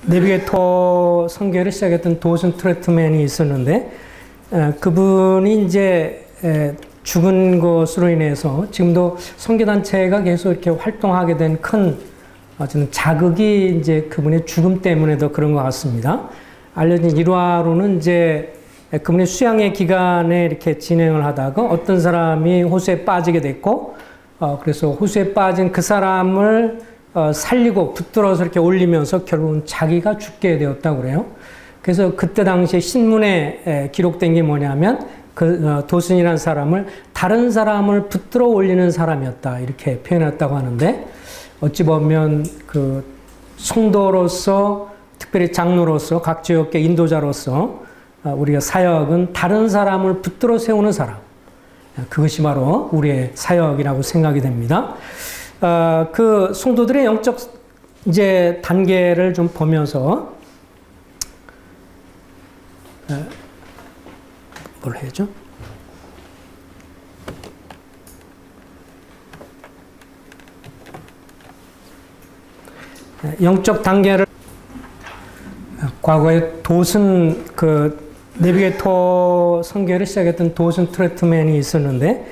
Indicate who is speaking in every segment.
Speaker 1: 내비게이터 선교를 시작했던 도슨 트레트맨이 있었는데 그분이 이제 죽은 것으로 인해서 지금도 선교단체가 계속 이렇게 활동하게 된 큰 저는 자극이 이제 그분의 죽음 때문에도 그런 것 같습니다. 알려진 일화로는 이제 그분의 수양의 기간에 이렇게 진행을 하다가 어떤 사람이 호수에 빠지게 됐고, 그래서 호수에 빠진 그 사람을 살리고 붙들어서 이렇게 올리면서 결국은 자기가 죽게 되었다고 그래요. 그래서 그때 당시에 신문에 기록된 게 뭐냐면 그 도슨이라는 사람을 다른 사람을 붙들어 올리는 사람이었다 이렇게 표현했다고 하는데, 어찌 보면 그 성도로서 특별히 장로로서 각 지역의 인도자로서 우리가 사역은 다른 사람을 붙들어 세우는 사람, 그것이 바로 우리의 사역이라고 생각이 됩니다. 그 성도들의 영적 이제 단계를 좀 보면서 뭘 해야죠? 영적 단계를 과거에 도슨 그 내비게이터 선교를 시작했던 도슨 트레트맨이 있었는데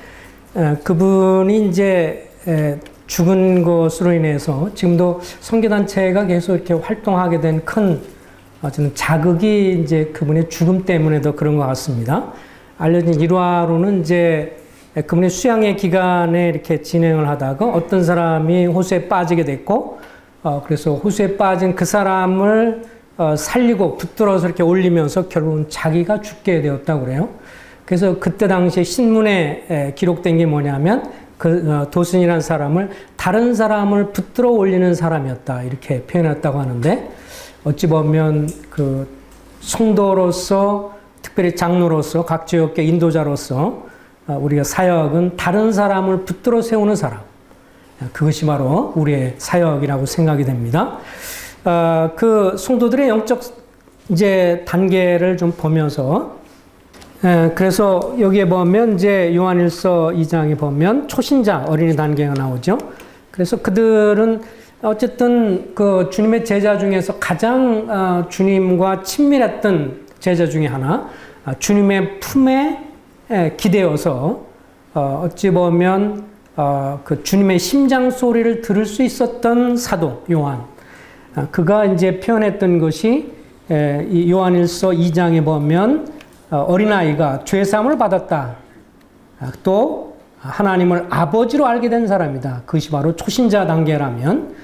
Speaker 1: 그분이 이제 죽은 것으로 인해서 지금도 선교단체가 계속 이렇게 활동하게 된 큰 저는 자극이 이제 그분의 죽음 때문에도 그런 것 같습니다. 알려진 일화로는 이제 그분의 수양의 기간에 이렇게 진행을 하다가 어떤 사람이 호수에 빠지게 됐고, 그래서 호수에 빠진 그 사람을 살리고 붙들어서 이렇게 올리면서 결국은 자기가 죽게 되었다고 그래요. 그래서 그때 당시에 신문에 기록된 게 뭐냐면 그 도슨이라는 사람을 다른 사람을 붙들어 올리는 사람이었다 이렇게 표현했다고 하는데, 어찌 보면 그 성도로서 특별히 장로로서 각 지역의 인도자로서 우리가 사역은 다른 사람을 붙들어 세우는 사람, 그것이 바로 우리의 사역이라고 생각이 됩니다. 그 성도들의 영적 이제 단계를 좀 보면서 그래서 여기에 보면 이제 요한일서 2장에 보면 초신자 어린이 단계가 나오죠. 그래서 그들은 어쨌든 그 주님의 제자 중에서 가장 주님과 친밀했던 제자 중에 하나, 주님의 품에 기대어서 어찌 보면 그 주님의 심장 소리를 들을 수 있었던 사도 요한, 그가 이제 표현했던 것이 이 요한일서 2장에 보면 어린아이가 죄사함을 받았다, 또 하나님을 아버지로 알게 된 사람이다. 그것이 바로 초신자 단계라면,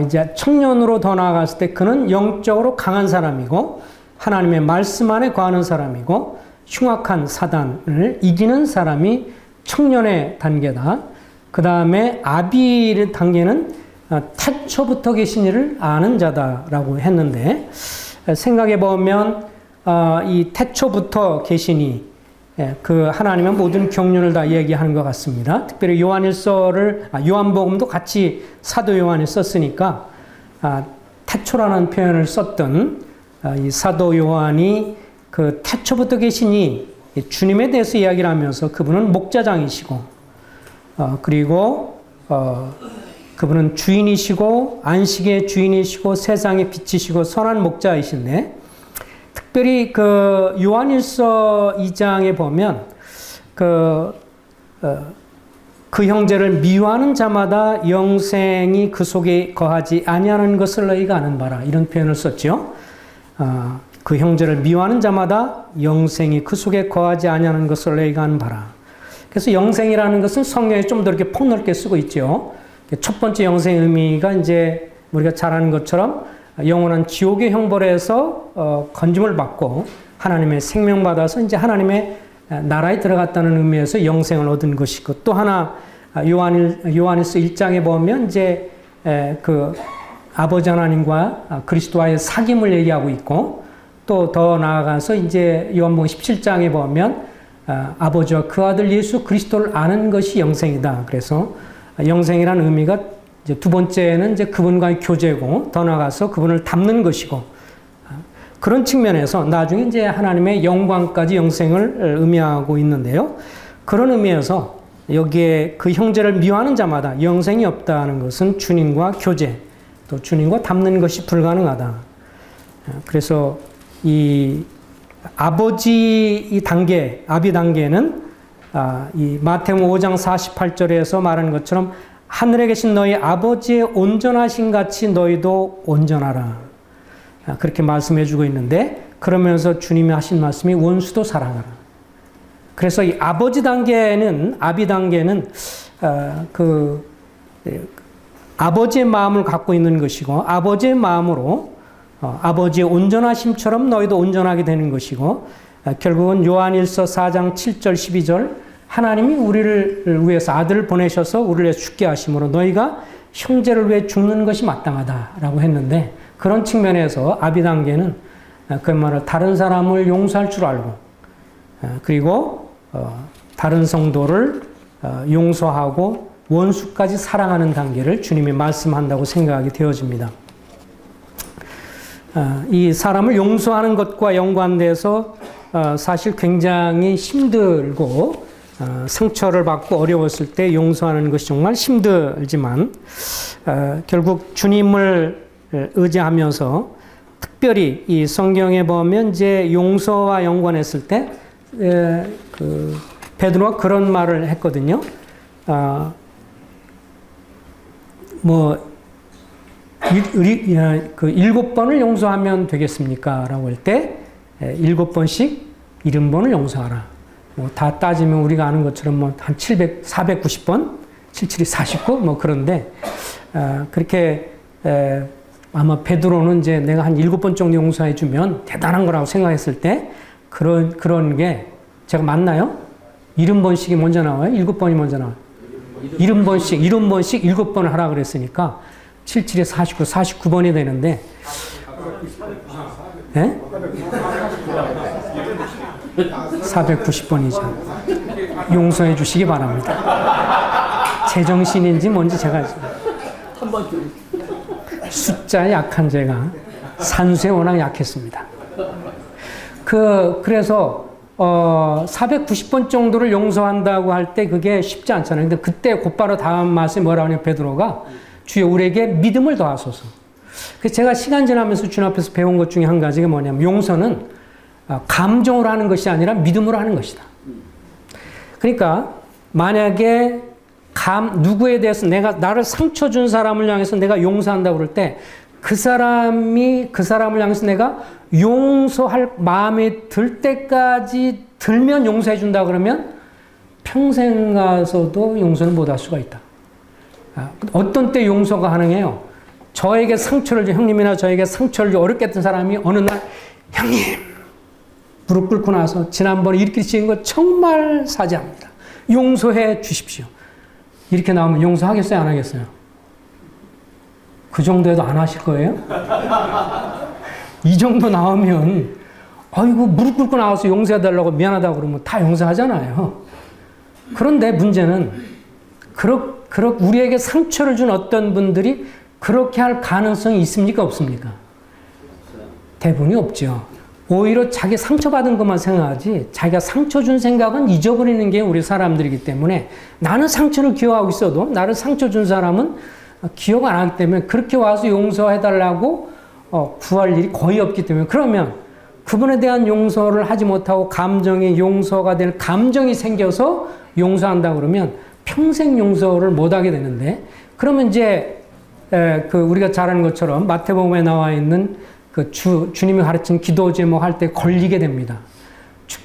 Speaker 1: 이제 청년으로 더 나아갔을 때 그는 영적으로 강한 사람이고 하나님의 말씀 안에 거하는 사람이고 흉악한 사단을 이기는 사람이 청년의 단계다. 그 다음에 아비의 단계는 태초부터 계신 이를 아는 자다라고 했는데, 생각해 보면 이 태초부터 계시니 그 하나님의 모든 경륜을 다 얘기하는 것 같습니다. 특별히 요한일서를 요한복음도 같이 사도 요한이 썼으니까 태초라는 표현을 썼던 이 사도 요한이 그 태초부터 계시니 주님에 대해서 이야기를 하면서 그분은 목자장이시고 그리고 그분은 주인이시고 안식의 주인이시고 세상의 빛이시고 선한 목자이신데, 특별히 그 요한일서 2장에 보면 그 형제를 미워하는 자마다 영생이 그 속에 거하지 아니하는 것을 너희가 아는 바라, 이런 표현을 썼죠. 그 형제를 미워하는 자마다 영생이 그 속에 거하지 아니하는 것을 너희가 아는 바라. 그래서 영생이라는 것은 성경에 좀 더 이렇게 폭넓게 쓰고 있죠. 첫 번째 영생의 의미가 이제 우리가 잘 아는 것처럼 영원한 지옥의 형벌에서 건짐을 받고 하나님의 생명 받아서 이제 하나님의 나라에 들어갔다는 의미에서 영생을 얻은 것이고, 또 하나 요한일서 1장에 보면 이제 그 아버지 하나님과 그리스도와의 사귐을 얘기하고 있고, 또 더 나아가서 이제 요한복음 17장에 보면 아버지와 그 아들 예수 그리스도를 아는 것이 영생이다. 그래서 영생이라는 의미가 이제 두 번째는 이제 그분과의 교제고, 더 나아가서 그분을 닮는 것이고, 그런 측면에서 나중에 이제 하나님의 영광까지 영생을 의미하고 있는데요. 그런 의미에서 여기에 그 형제를 미워하는 자마다 영생이 없다는 것은 주님과 교제, 또 주님과 닮는 것이 불가능하다. 그래서 이 아버지 이 단계, 아비 단계는 이 마태복음 5장 48절에서 말하는 것처럼 하늘에 계신 너희 아버지의 온전하신 같이 너희도 온전하라. 그렇게 말씀해 주고 있는데, 그러면서 주님이 하신 말씀이 원수도 사랑하라. 그래서 이 아버지 단계는, 아비 단계는 아버지의 마음을 갖고 있는 것이고, 아버지의 마음으로 아버지의 온전하심처럼 너희도 온전하게 되는 것이고, 결국은 요한일서 4장 7절 12절 하나님이 우리를 위해서 아들을 보내셔서 우리를 위해서 죽게 하심으로 너희가 형제를 위해 죽는 것이 마땅하다라고 했는데, 그런 측면에서 아비 단계는 그 말을 다른 사람을 용서할 줄 알고, 그리고 다른 성도를 용서하고 원수까지 사랑하는 단계를 주님이 말씀한다고 생각하게 되어집니다. 이 사람을 용서하는 것과 연관돼서 사실 굉장히 힘들고 상처를 받고 어려웠을 때 용서하는 것이 정말 힘들지만, 결국 주님을 의지하면서 특별히 이 성경에 보면 이제 용서와 연관했을 때 베드로가 그런 말을 했거든요. 그 7번을 용서하면 되겠습니까? 라고 할 때 7번씩 70번을 용서하라. 다 따지면 우리가 아는 것처럼 한 490번, 77이 49, 그런데, 그렇게, 아마 베드로는 이제 내가 한 7번 정도 용서해 주면 대단한 거라고 생각했을 때, 그런 게, 제가 맞나요? 70번씩이 먼저 나와요? 7번이 먼저 나와요? 70번씩 7번을 하라 그랬으니까, 77에 49, 49번이 되는데, 예? 490번이죠. 용서해 주시기 바랍니다. 제정신인지 뭔지 제가 숫자에 약한 제가 산수에 워낙 약했습니다. 그래서 490번 정도를 용서한다고 할 때 그게 쉽지 않잖아요. 근데 그때 곧바로 다음 말씀이 뭐라고 하냐면 베드로가 주여 우리에게 믿음을 더하소서. 그래서 제가 시간 지나면서 주님 앞에서 배운 것 중에 한 가지가 뭐냐면 용서는 감정으로 하는 것이 아니라 믿음으로 하는 것이다. 그러니까 만약에 누구에 대해서 나를 상처 준 사람을 향해서 내가 용서한다고 그럴 때 그 사람을 향해서 내가 용서할 마음에 들 때까지 들면 용서해 준다 그러면 평생 가서도 용서는 못 할 수가 있다. 어떤 때 용서가 가능해요? 저에게 상처를 준 형님이나 저에게 상처를 준 어렵게 했던 사람이 어느 날 형님 무릎 꿇고 나서 지난번에 이렇게 지은 거 정말 사죄합니다. 용서해 주십시오. 이렇게 나오면 용서하겠어요? 안 하겠어요? 그 정도에도 안 하실 거예요? 이 정도 나오면 아이고 무릎 꿇고 나와서 용서해달라고 미안하다고 그러면 다 용서하잖아요. 그런데 문제는 우리에게 상처를 준 어떤 분들이 그렇게 할 가능성이 있습니까? 없습니까? 대부분이 없죠. 오히려 자기 상처받은 것만 생각하지 자기가 상처 준 생각은 잊어버리는 게 우리 사람들이기 때문에 나는 상처를 기억하고 있어도 나를 상처 준 사람은 기억 안 하기 때문에 그렇게 와서 용서해달라고 구할 일이 거의 없기 때문에 그러면 그분에 대한 용서를 하지 못하고 감정이 용서가 될 감정이 생겨서 용서한다 그러면 평생 용서를 못하게 되는데 그러면 이제 우리가 잘 아는 것처럼 마태복음에 나와 있는 주님이 가르친 기도 제목 할 때 걸리게 됩니다.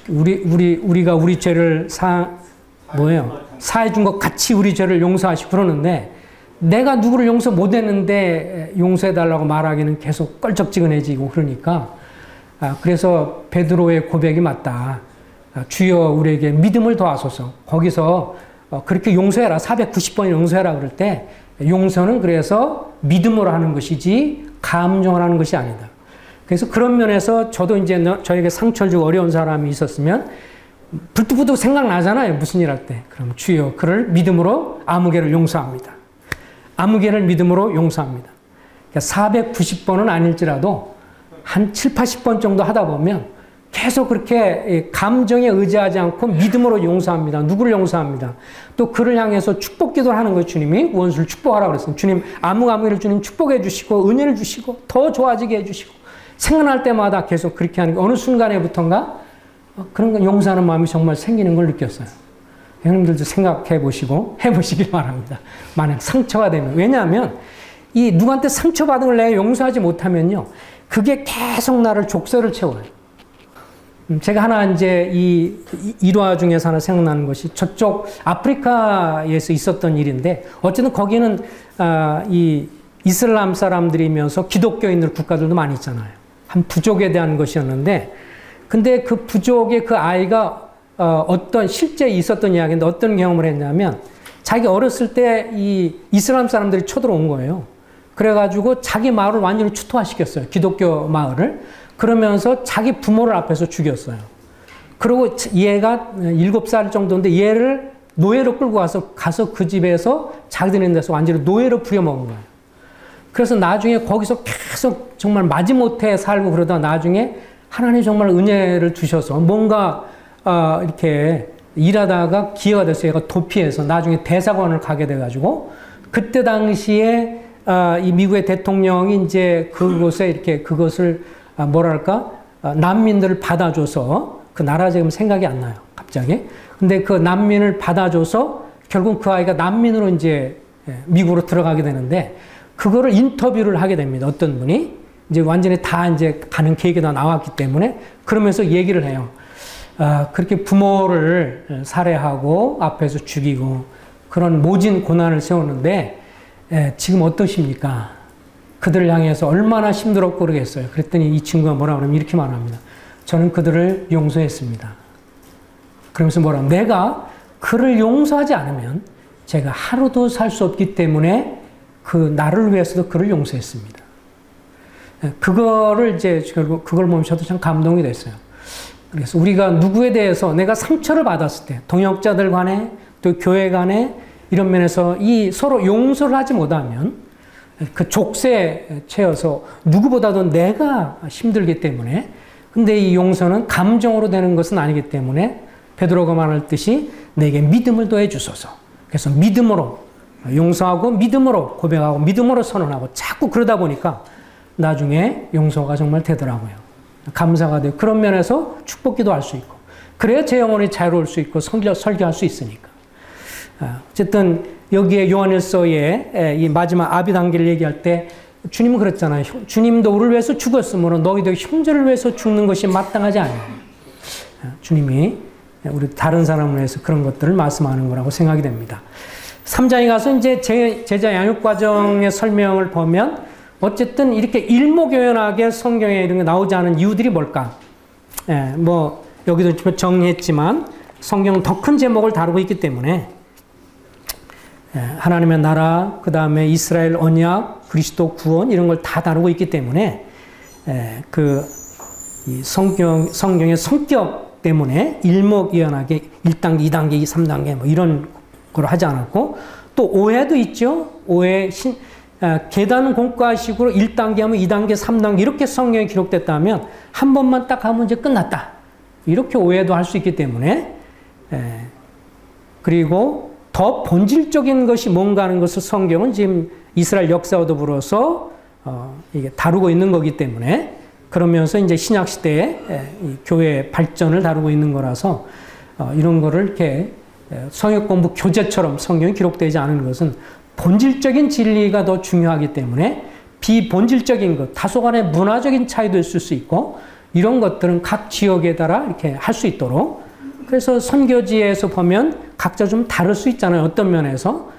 Speaker 1: 우리가 우리 죄를 사해 준 것 같이 우리 죄를 용서하시고 그러는데 내가 누구를 용서 못 했는데 용서해 달라고 말하기는 계속 껄쩍지근해지고 그러니까 그래서 베드로의 고백이 맞다. 주여 우리에게 믿음을 더하소서. 거기서 그렇게 용서해라. 490번이 용서해라 그럴 때 용서는 그래서 믿음으로 하는 것이지 감정을 하는 것이 아니다. 그래서 그런 면에서 저도 이제 저에게 상처를 주고 어려운 사람이 있었으면 불뚝불뚝 생각나잖아요. 무슨 일 할 때. 그럼 주여 그를 믿음으로 아무개를 용서합니다. 아무개를 믿음으로 용서합니다. 그러니까 490번은 아닐지라도 한 7, 80번 정도 하다 보면 계속 그렇게 감정에 의지하지 않고 믿음으로 용서합니다. 누구를 용서합니다. 또 그를 향해서 축복 기도를 하는 거예요. 주님이 원수를 축복하라고 그랬어요. 주님 아무개를 주님 축복해 주시고 은혜를 주시고 더 좋아지게 해 주시고 생각날 때마다 계속 그렇게 하는 게 어느 순간에부턴가 그런 거 용서하는 마음이 정말 생기는 걸 느꼈어요. 형님들도 생각해 보시고 해보시길 바랍니다. 만약 상처가 되면. 왜냐하면 이 누구한테 상처받은 걸 내가 용서하지 못하면요. 그게 계속 나를 족쇄를 채워요. 제가 하나 이제 이 일화 중에서 하나 생각나는 것이 저쪽 아프리카에서 있었던 일인데 어쨌든 거기는 이 이슬람 사람들이면서 기독교인들 국가들도 많이 있잖아요. 한 부족에 대한 것이었는데 근데 그 부족의 그 아이가 어떤 실제 있었던 이야기인데 어떤 경험을 했냐면 자기 어렸을 때 이 이슬람 사람들이 쳐들어온 거예요. 그래가지고 자기 마을을 완전히 추토화시켰어요. 기독교 마을을. 그러면서 자기 부모를 앞에서 죽였어요. 그리고 얘가 7살 정도인데 얘를 노예로 끌고 가서 그 집에서 자기들인 데서 완전히 노예로 부려먹은 거예요. 그래서 나중에 거기서 계속 정말 마지못해 살고 그러다 나중에 하나님이 정말 은혜를 주셔서 뭔가 이렇게 일하다가 기회가 됐어요. 얘가 도피해서 나중에 대사관을 가게 돼가지고 그때 당시에 이 미국의 대통령이 이제 그곳에 이렇게 그것을 뭐랄까 난민들을 받아줘서 그 나라 지금 생각이 안 나요. 갑자기. 근데 그 난민을 받아줘서 결국 그 아이가 난민으로 이제 미국으로 들어가게 되는데 그거를 인터뷰를 하게 됩니다. 어떤 분이 이제 완전히 다 이제 가는 계획이 다 나왔기 때문에 그러면서 얘기를 해요. 그렇게 부모를 살해하고 앞에서 죽이고 그런 모진 고난을 세우는데 지금 어떠십니까? 그들을 향해서 얼마나 힘들었고 그러겠어요. 그랬더니 이 친구가 뭐라 그러면 이렇게 말합니다. 저는 그들을 용서했습니다. 그러면서 뭐라 하면 내가 그를 용서하지 않으면 제가 하루도 살 수 없기 때문에 그 나를 위해서도 그를 용서했습니다. 그거를 이제 결국 그걸 보면 저도 참 감동이 됐어요. 그래서 우리가 누구에 대해서 내가 상처를 받았을 때 동역자들 간에 또 교회 간에 이런 면에서 이 서로 용서를 하지 못하면 그 족쇄에 채워서 누구보다도 내가 힘들기 때문에 근데 이 용서는 감정으로 되는 것은 아니기 때문에 베드로가 말했듯이 내게 믿음을 더해 주소서. 그래서 믿음으로 용서하고 믿음으로 고백하고 믿음으로 선언하고 자꾸 그러다 보니까 나중에 용서가 정말 되더라고요. 감사가 돼요. 그런 면에서 축복기도 할 수 있고 그래야 제 영혼이 자유로울 수 있고 설교할 수 있으니까. 어쨌든 여기에 요한일서의 이 마지막 아비 단계를 얘기할 때 주님은 그랬잖아요. 주님도 우리를 위해서 죽었으므로 너희도 형제를 위해서 죽는 것이 마땅하지 않아요. 주님이 우리 다른 사람을 위해서 그런 것들을 말씀하는 거라고 생각이 됩니다. 3장에 가서 이제 제자 양육 과정의 설명을 보면 어쨌든 이렇게 일목요연하게 성경에 이런 게 나오지 않은 이유들이 뭘까? 뭐 여기도 정리했지만 성경은 더 큰 제목을 다루고 있기 때문에 하나님의 나라, 그 다음에 이스라엘 언약, 그리스도 구원 이런 걸 다 다루고 있기 때문에 이 성경의 성격 때문에 일목요연하게 1단계, 2단계, 3단계 뭐 이런 걸 하지 않았고 또 오해도 있죠. 계단 공과식으로 1단계 하면 2단계, 3단계 이렇게 성경에 기록됐다면 한 번만 딱 하면 이제 끝났다. 이렇게 오해도 할 수 있기 때문에 그리고 더 본질적인 것이 뭔가 하는 것을 성경은 지금 이스라엘 역사와 더불어서 이게 다루고 있는 거기 때문에 그러면서 이제 신약 시대에 교회 발전을 다루고 있는 거라서 이런 거를 이렇게 성역 공부 교재처럼 성경이 기록되지 않은 것은 본질적인 진리가 더 중요하기 때문에 비본질적인 것, 다소간의 문화적인 차이도 있을 수 있고 이런 것들은 각 지역에 따라 이렇게 할 수 있도록 그래서 선교지에서 보면 각자 좀 다를 수 있잖아요. 어떤 면에서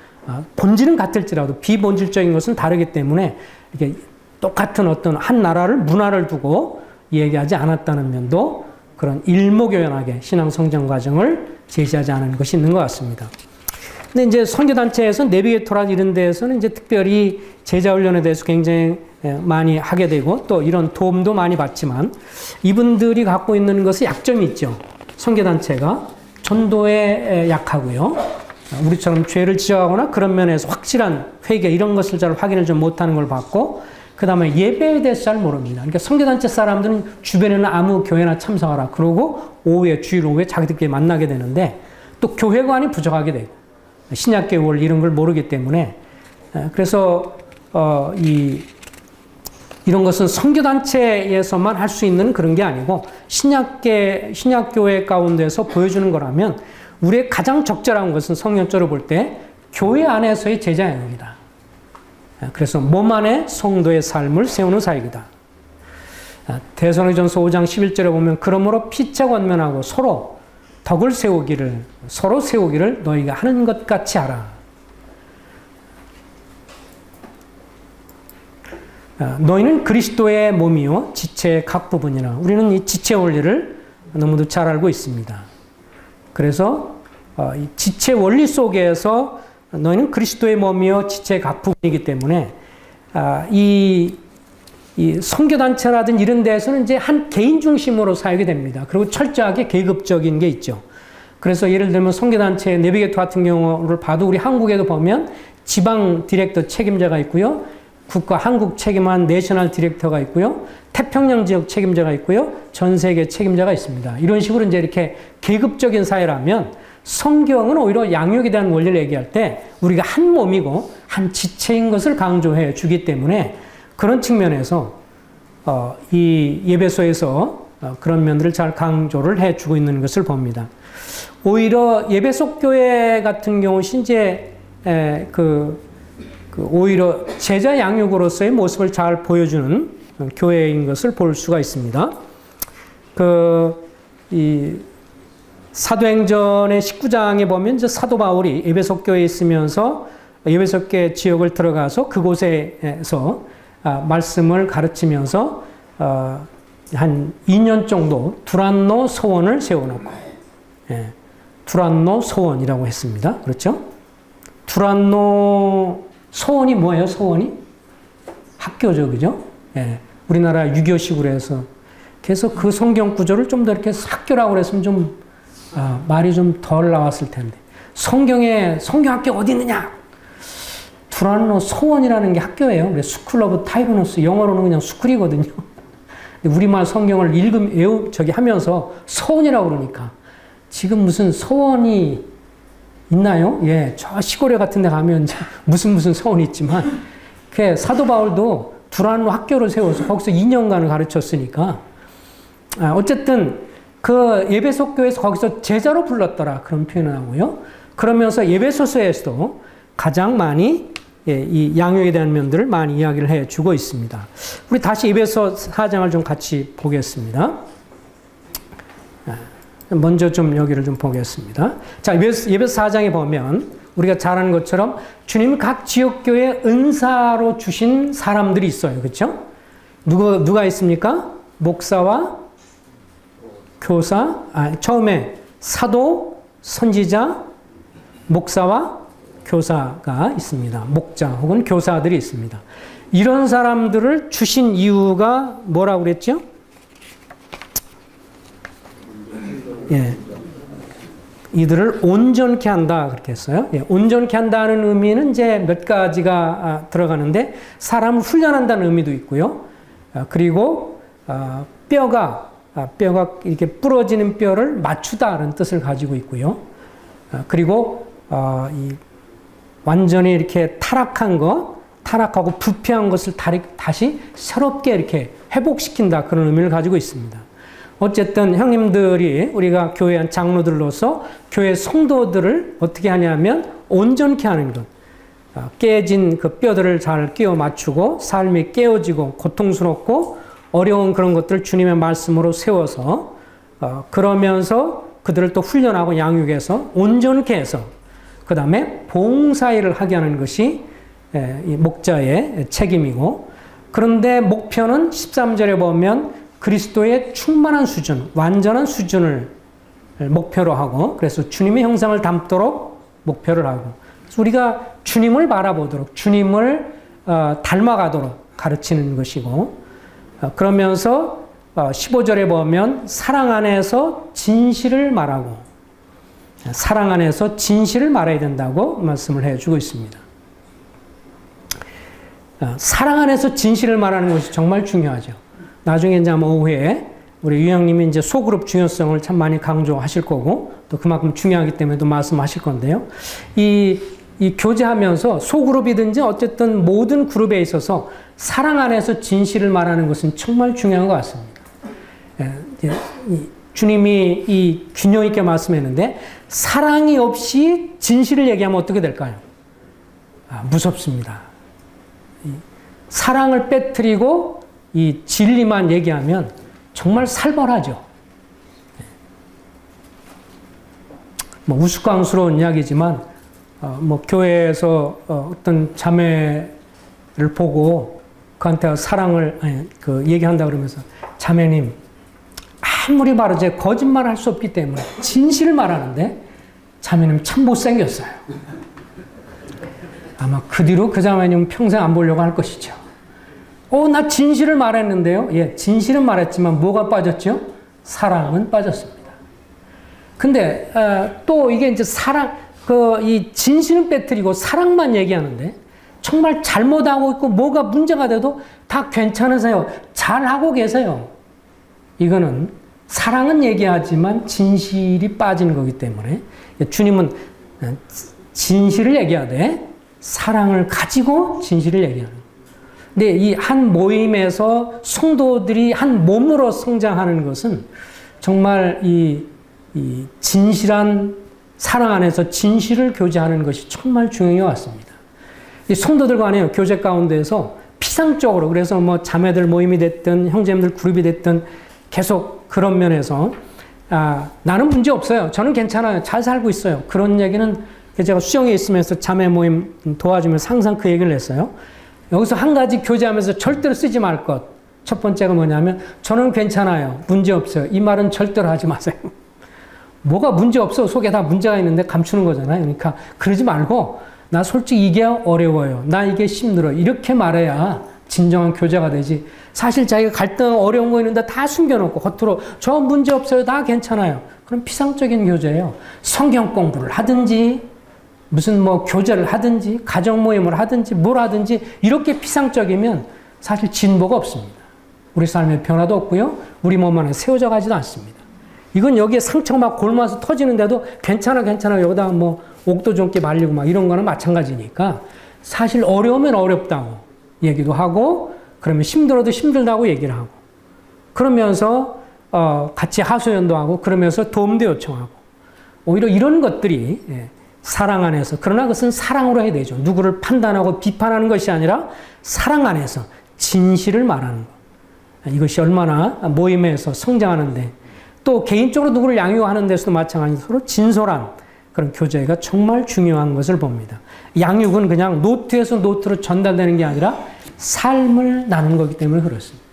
Speaker 1: 본질은 같을지라도 비본질적인 것은 다르기 때문에 이렇게 똑같은 어떤 한 나라를 문화를 두고 얘기하지 않았다는 면도 그런 일목요연하게 신앙 성장 과정을 제시하지 않은 것이 있는 것 같습니다. 근데 이제 선교단체에서 내비게이터라 이런 데에서는 이제 특별히 제자 훈련에 대해서 굉장히 많이 하게 되고 또 이런 도움도 많이 받지만 이분들이 갖고 있는 것이 약점이 있죠. 선교단체가 전도에 약하고요. 우리처럼 죄를 지적하거나 그런 면에서 확실한 회개 이런 것을 잘 확인을 좀 못하는 걸 봤고 그 다음에 예배에 대해서 잘 모릅니다. 그러니까 선교단체 사람들은 주변에는 아무 교회나 참석하라 그러고 오후에 주일 오후에 자기들끼리 만나게 되는데 또 교회관이 부족하게 되고 신약개월 이런 걸 모르기 때문에 그래서 이 이런 것은 선교단체에서만 할 수 있는 그런 게 아니고 신약교회 가운데서 보여주는 거라면 우리의 가장 적절한 것은 성경적으로 볼 때 교회 안에서의 제자양육이다. 그래서 몸 안에 성도의 삶을 세우는 사역이다. 데살로니가전서 5장 11절에 보면 그러므로 피차 권면하고 서로 덕을 세우기를 서로 세우기를 너희가 하는 것 같이 하라. 너희는 그리스도의 몸이요 지체의 각 부분이나 우리는 이 지체 원리를 너무도 잘 알고 있습니다. 그래서 이 지체 원리 속에서 너희는 그리스도의 몸이요 지체의 각 부분이기 때문에 이 선교단체라든지 이런 데에서는 이제 한 개인 중심으로 사역이 됩니다. 그리고 철저하게 계급적인 게 있죠. 그래서 예를 들면 선교단체 내비게이터 같은 경우를 봐도 우리 한국에도 보면 지방 디렉터 책임자가 있고요. 국가 한국 책임한 내셔널 디렉터가 있고요. 태평양 지역 책임자가 있고요. 전 세계 책임자가 있습니다. 이런 식으로 이제 이렇게 계급적인 사회라면 성경은 오히려 양육에 대한 원리를 얘기할 때 우리가 한 몸이고 한 지체인 것을 강조해 주기 때문에 그런 측면에서 이 예배소에서 그런 면들을 잘 강조를 해 주고 있는 것을 봅니다. 오히려 예배소 교회 같은 경우 이제 오히려 제자 양육으로서의 모습을 잘 보여주는 교회인 것을 볼 수가 있습니다. 이 사도행전의 19장에 보면 이제 사도 바울이 에베소 교회에 있으면서 에베소 교회 지역을 들어가서 그곳에서 말씀을 가르치면서 한 2년 정도 두란노 소원을 세워놓고 두란노 소원이라고 했습니다. 그렇죠? 두란노 소원이 뭐예요? 소원이? 학교죠. 그죠? 우리나라 유교식으로 해서 그래서 그 성경 구조를 좀 더 이렇게 학교라고 그랬으면 좀 말이 좀 덜 나왔을 텐데 성경학교 어디 있느냐? 두란노 소원이라는 게 학교예요. 그래서 스쿨 오브 타이르노스 영어로는 그냥 스쿨이거든요. 우리말 성경을 하면서 소원이라고 그러니까 지금 무슨 소원이 있나요? 예, 저 시골에 같은 데 가면 무슨 소원이 있지만 그 사도 바울도 두란노 학교를 세워서 거기서 2년간을 가르쳤으니까 어쨌든 그 예배소 교회에서 거기서 제자로 불렀더라 그런 표현을 하고요. 그러면서 예배소서에서도 가장 많이 이 양육에 대한 면들을 많이 이야기를 해주고 있습니다. 우리 다시 예배소 4장을 좀 같이 보겠습니다. 먼저 좀 여기를 좀 보겠습니다. 자, 예배소 4장에 보면 우리가 잘 아는 것처럼 주님 각 지역교회 은사로 주신 사람들이 있어요. 그렇죠? 누가 있습니까? 목사와 교사, 처음에 사도, 선지자, 목사와 교사가 있습니다. 목자 혹은 교사들이 있습니다. 이런 사람들을 주신 이유가 뭐라고 그랬죠? 예. 이들을 온전케 한다 그렇게 했어요. 예, 온전케 한다는 의미는 이제 몇 가지가 들어가는데 사람을 훈련한다는 의미도 있고요. 그리고 뼈가 이렇게 부러지는 뼈를 맞추다라는 뜻을 가지고 있고요. 그리고 완전히 이렇게 타락하고 부패한 것을 다시 새롭게 이렇게 회복시킨다 그런 의미를 가지고 있습니다. 어쨌든 형님들이 우리가 교회 한 장로들로서 교회 성도들을 어떻게 하냐면 온전케 하는 것. 깨진 그 뼈들을 잘 끼워 맞추고 삶이 깨어지고 고통스럽고 어려운 그런 것들을 주님의 말씀으로 세워서 그러면서 그들을 또 훈련하고 양육해서 온전케 해서 그 다음에 봉사일을 하게 하는 것이 이 목자의 책임이고 그런데 목표는 13절에 보면 그리스도의 충만한 수준, 완전한 수준을 목표로 하고 그래서 주님의 형상을 담도록 목표를 하고 그래서 우리가 주님을 바라보도록 주님을 닮아가도록 가르치는 것이고 그러면서 15절에 보면 사랑 안에서 진실을 말하고 사랑 안에서 진실을 말해야 된다고 말씀을 해주고 있습니다. 사랑 안에서 진실을 말하는 것이 정말 중요하죠. 나중에 이제 아마 오후에 우리 유형님이 이제 소그룹 중요성을 참 많이 강조하실 거고 또 그만큼 중요하기 때문에 또 말씀하실 건데요. 이 이 교제하면서 소그룹이든지 어쨌든 모든 그룹에 있어서 사랑 안에서 진실을 말하는 것은 정말 중요한 것 같습니다. 주님이 이 균형 있게 말씀했는데 사랑이 없이 진실을 얘기하면 어떻게 될까요? 무섭습니다. 사랑을 빼뜨리고 이 진리만 얘기하면 정말 살벌하죠. 뭐 우스꽝스러운 이야기지만 뭐 교회에서 어떤 자매를 보고 그한테 사랑을 얘기한다 그러면서 자매님 아무리 말하지 거짓말할 수 없기 때문에 진실을 말하는데 자매님 참 못생겼어요. 아마 그 뒤로 그 자매님 평생 안 보려고 할 것이죠. 나 진실을 말했는데요. 예, 진실은 말했지만 뭐가 빠졌죠? 사랑은 빠졌습니다. 근데 또 이게 이제 이 진실은 빼뜨리고 사랑만 얘기하는데 정말 잘못하고 있고 뭐가 문제가 돼도 다 괜찮으세요. 잘하고 계세요. 이거는 사랑은 얘기하지만 진실이 빠지는 거기 때문에 주님은 진실을 얘기하되 사랑을 가지고 진실을 얘기하는 거예요. 근데 이 한 모임에서 성도들이 한 몸으로 성장하는 것은 정말 이 진실한 사랑 안에서 진실을 교제하는 것이 정말 중요한 것 같습니다. 이 성도들 간의 교제 가운데서 피상적으로 그래서 뭐 자매들 모임이 됐든 형제님들 그룹이 됐든 계속 그런 면에서 나는 문제 없어요. 저는 괜찮아요. 잘 살고 있어요. 그런 얘기는 제가 수영에 있으면서 자매 모임 도와주면서 항상 그 얘기를 했어요. 여기서 한 가지 교제하면서 절대로 쓰지 말 것. 첫 번째가 뭐냐면 저는 괜찮아요. 문제 없어요. 이 말은 절대로 하지 마세요. 뭐가 문제 없어? 속에 다 문제가 있는데 감추는 거잖아요. 그러니까 그러지 말고 나 솔직히 이게 어려워요. 나 이게 힘들어. 이렇게 말해야 진정한 교제가 되지. 사실 자기가 갈등 어려운 거 있는데 다 숨겨놓고 겉으로 저 문제 없어요. 다 괜찮아요. 그럼 피상적인 교제예요. 성경 공부를 하든지 무슨 뭐 교제를 하든지 가정 모임을 하든지 뭘 하든지 이렇게 피상적이면 사실 진보가 없습니다. 우리 삶에 변화도 없고요. 우리 몸 안에 세워져 가지도 않습니다. 이건 여기에 상처가 막 골마서 터지는데도 괜찮아 여기다 뭐 옥도 좀 말리고 막 이런 거는 마찬가지니까 사실 어려우면 어렵다고 얘기도 하고 그러면 힘들어도 힘들다고 얘기를 하고 그러면서 같이 하소연도 하고 그러면서 도움도 요청하고 오히려 이런 것들이 사랑 안에서 그러나 그것은 사랑으로 해야 되죠. 누구를 판단하고 비판하는 것이 아니라 사랑 안에서 진실을 말하는 것. 이것이 얼마나 모임에서 성장하는데 또 개인적으로 누구를 양육하는 데서도 마찬가지로 서로 진솔한 그런 교제가 정말 중요한 것을 봅니다. 양육은 그냥 노트에서 노트로 전달되는 게 아니라 삶을 나누는 거기 때문에 그렇습니다.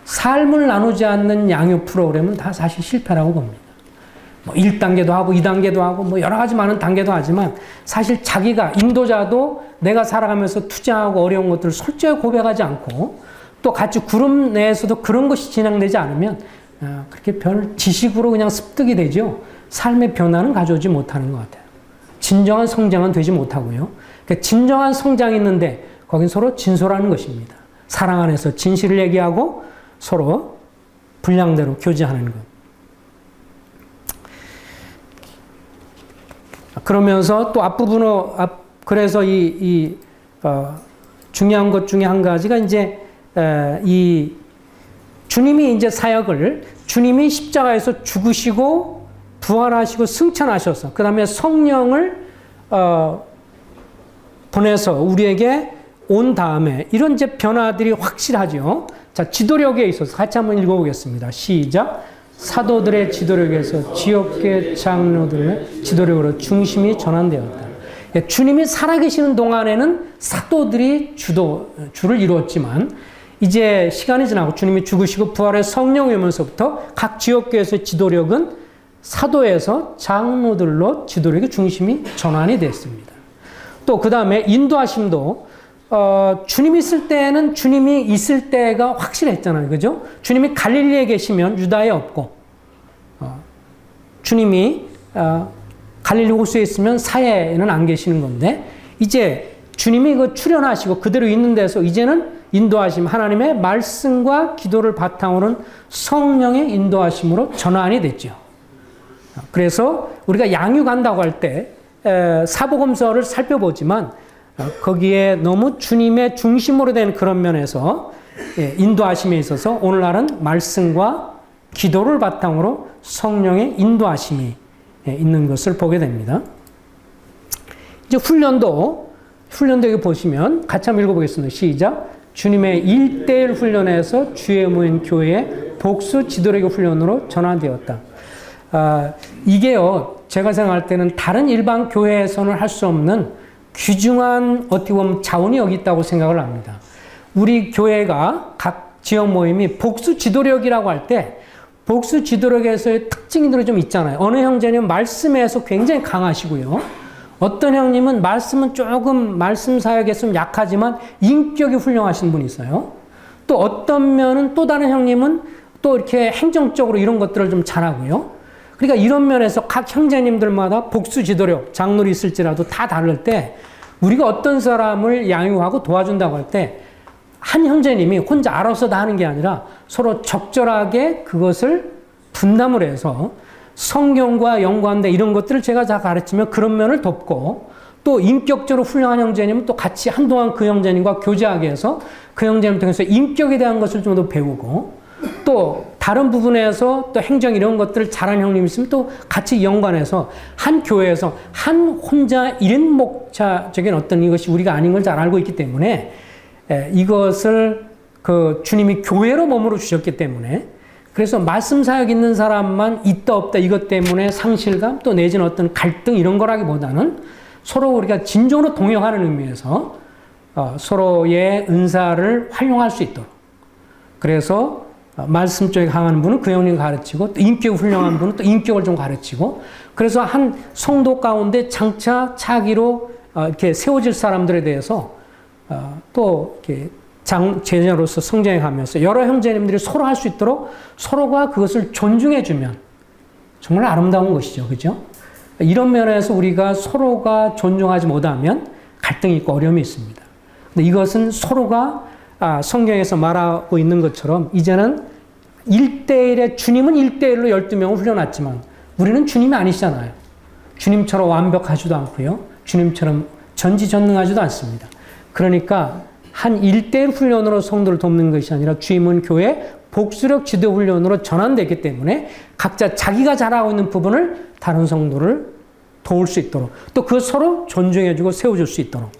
Speaker 1: 삶을 나누지 않는 양육 프로그램은 다 사실 실패라고 봅니다. 뭐 1단계도 하고 2단계도 하고 뭐 여러 가지 많은 단계도 하지만 사실 자기가 인도자도 내가 살아가면서 투자하고 어려운 것들을 솔직하게 고백하지 않고 또 같이 그룹 내에서도 그런 것이 진행되지 않으면 그렇게 별 지식으로 그냥 습득이 되죠. 삶의 변화는 가져오지 못하는 것 같아요. 진정한 성장은 되지 못하고요. 그러니까 진정한 성장이 있는데 거긴 서로 진솔하는 것입니다. 사랑 안에서 진실을 얘기하고 서로 분량대로 교제하는 것. 그러면서 또 앞부분으로 그래서 중요한 것 중에 한 가지가 이제 이 주님이 이제 사역을 주님이 십자가에서 죽으시고 부활하시고 승천하셔서 그 다음에 성령을 보내서 우리에게 온 다음에 이런 이제 변화들이 확실하죠. 자, 지도력에 있어서 같이 한번 읽어보겠습니다. 시작. 사도들의 지도력에서 지역계 장로들의 지도력으로 중심이 전환되었다. 주님이 살아계시는 동안에는 사도들이 주를 이루었지만 이제 시간이 지나고 주님이 죽으시고 부활의 성령이 오면서부터 각 지역교회에서의 지도력은 사도에서 장로들로 지도력의 중심이 전환이 됐습니다. 또 그 다음에 인도하심도 주님이 있을 때는 주님이 있을 때가 확실했잖아요. 그죠? 주님이 갈릴리에 계시면 유다에 없고 주님이 갈릴리 호수에 있으면 사해에는 안 계시는 건데 이제 주님이 그 출현하시고 그대로 있는 데서 이제는 인도하심, 하나님의 말씀과 기도를 바탕으로는 성령의 인도하심으로 전환이 됐죠. 그래서 우리가 양육한다고 할 때 사복음서를 살펴보지만 거기에 너무 주님의 중심으로 된 그런 면에서 인도하심에 있어서 오늘날은 말씀과 기도를 바탕으로 성령의 인도하심이 있는 것을 보게 됩니다. 이제 훈련도 여기 보시면 같이 한번 읽어보겠습니다. 시작. 주님의 1:1 훈련에서 주에 모인 교회의 복수 지도력의 훈련으로 전환되었다. 이게요, 제가 생각할 때는 다른 일반 교회에서는 할 수 없는 귀중한 어떻게 보면 자원이 여기 있다고 생각을 합니다. 우리 교회가 각 지역 모임이 복수 지도력이라고 할 때 복수 지도력에서의 특징들이 좀 있잖아요. 어느 형제는 말씀에서 굉장히 강하시고요. 어떤 형님은 말씀은 조금 말씀 사역에 좀 약하지만 인격이 훌륭하신 분이 있어요. 또 어떤 면은 또 다른 형님은 또 이렇게 행정적으로 이런 것들을 좀 잘하고요. 그러니까 이런 면에서 각 형제님들마다 복수 지도력, 장로리 있을지라도 다 다를 때 우리가 어떤 사람을 양육하고 도와준다고 할 때 한 형제님이 혼자 알아서 다 하는 게 아니라 서로 적절하게 그것을 분담을 해서 성경과 연관된 이런 것들을 제가 다 가르치면 그런 면을 돕고 또 인격적으로 훌륭한 형제님은 또 같이 한동안 그 형제님과 교제하게 해서 그 형제님 통해서 인격에 대한 것을 좀 더 배우고 또 다른 부분에서 또 행정 이런 것들을 잘하는 형님이 있으면 또 같이 연관해서 한 교회에서 한 혼자 일인 목차적인 어떤 이것이 우리가 아닌 걸 잘 알고 있기 때문에 이것을 그 주님이 교회로 몸으로 주셨기 때문에 그래서 말씀 사역 있는 사람만 있다 없다 이것 때문에 상실감 또 내지는 어떤 갈등 이런 거라기보다는 서로 우리가 진정으로 동역하는 의미에서 서로의 은사를 활용할 수 있도록 그래서 말씀 쪽에 강한 분은 그 형님 가르치고 또 인격 훌륭한 분은 또 인격을 좀 가르치고 그래서 한 성도 가운데 장차 차기로 이렇게 세워질 사람들에 대해서 또 이렇게 제자로서 성장해 가면서 여러 형제님들이 서로 할 수 있도록 서로가 그것을 존중해 주면 정말 아름다운 것이죠. 그죠? 이런 면에서 우리가 서로가 존중하지 못하면 갈등이 있고 어려움이 있습니다. 근데 이것은 서로가 성경에서 말하고 있는 것처럼 이제는 1:1에 주님은 1:1로 12명을 훈련했지만 우리는 주님이 아니시잖아요. 주님처럼 완벽하지도 않고요. 주님처럼 전지전능하지도 않습니다. 그러니까 한 1:1 훈련으로 성도를 돕는 것이 아니라 주임은 교회 복수력 지도 훈련으로 전환되기 때문에 각자 자기가 잘하고 있는 부분을 다른 성도를 도울 수 있도록 또 그 서로 존중해주고 세워줄 수 있도록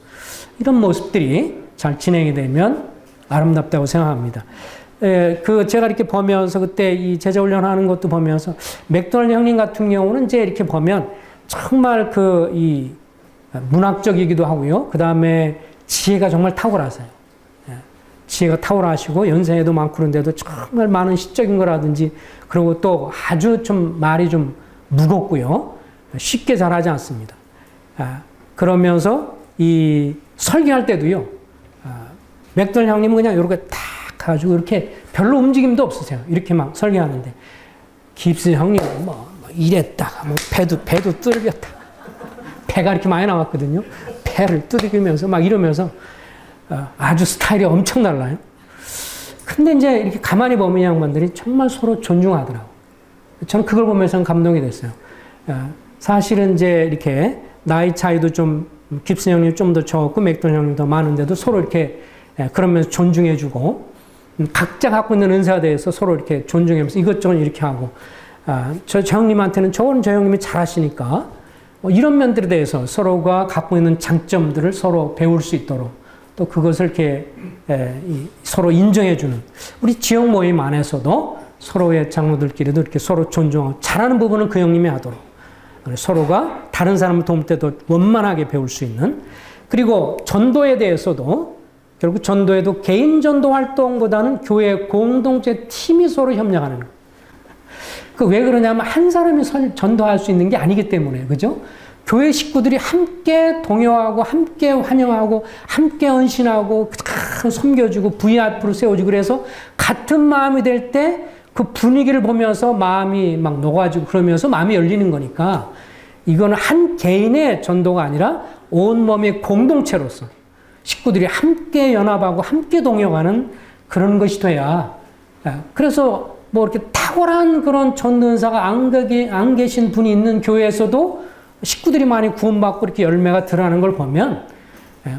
Speaker 1: 이런 모습들이 잘 진행이 되면 아름답다고 생각합니다. 제가 이렇게 보면서 그때 이 제자 훈련하는 것도 보면서 맥도날드 형님 같은 경우는 이제 이렇게 보면 정말 이 문학적이기도 하고요. 그 다음에 지혜가 정말 탁월하세요. 지혜가 탁월하시고 연세도 많고 그런데도 정말 많은 시적인 거라든지 그리고 또 아주 좀 말이 좀 무겁고요. 쉽게 잘하지 않습니다. 그러면서 이 설교할 때도요. 맥도날드 형님은 그냥 이렇게 탁 가지고 이렇게 별로 움직임도 없으세요. 이렇게 막 설교하는데 깁스 형님은 뭐 이랬다가 뭐 배도 뚫렸다. 배가 이렇게 많이 나왔거든요. 배를 두들기면서 막 이러면서 아주 스타일이 엄청 달라요. 근데 이제 이렇게 가만히 보면 이 양반들이 정말 서로 존중하더라고. 저는 그걸 보면서 감동이 됐어요. 사실은 이제 이렇게 나이 차이도 좀 깁슨 형님 좀 더 적고 맥도날드 형님 더 많은데도 서로 이렇게 그러면서 존중해주고 각자 갖고 있는 은사에 대해서 서로 이렇게 존중하면서 이것저것 이렇게 하고 저 형님한테는 저 형님이 잘하시니까 이런 면들에 대해서 서로가 갖고 있는 장점들을 서로 배울 수 있도록 또 그것을 이렇게 서로 인정해주는 우리 지역 모임 안에서도 서로의 장로들끼리도 이렇게 서로 존중하고 잘하는 부분은 그 형님이 하도록 서로가 다른 사람을 도울 때도 원만하게 배울 수 있는 그리고 전도에 대해서도 결국 전도에도 개인 전도 활동보다는 교회 공동체 팀이 서로 협력하는 거예요. 왜 그러냐면 한 사람이 전도할 수 있는 게 아니기 때문에 그죠? 교회 식구들이 함께 동요하고 함께 환영하고 함께 헌신하고 섬겨주고 VIP로 세워주고 그래서 같은 마음이 될 때 그 분위기를 보면서 마음이 막 녹아지고 그러면서 마음이 열리는 거니까 이거는 한 개인의 전도가 아니라 온몸의 공동체로서 식구들이 함께 연합하고 함께 동역하는 그런 것이 돼야 그래서 뭐 이렇게 탁월한 그런 전도은사가 안 계신 분이 있는 교회에서도 식구들이 많이 구원받고 이렇게 열매가 드러나는 걸 보면